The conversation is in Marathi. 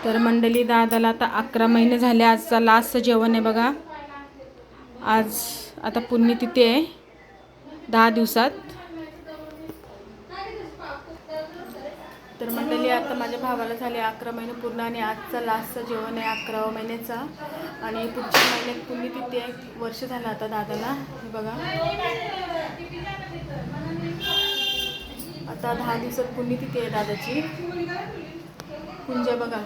तर मंडळी दादाला आता 11 महिने झाले. आजचा लास्ट जेवण आहे बघा. आज आता पुण्यतिथी आहे 10 दिवसात. तर मंडळी आता माझ्या भावाला झाले 11 महिने पूर्ण आणि आजचा लास्टचं जेवण आहे 11व्या महिन्याचा. आणि पुढच्या महिन्यात पुण्यतिथी आहे. वर्ष झालं आता दादाला. हे बघा आता 10 दिवसात पुण्यतिथी आहे दादाची. कुंज बघा.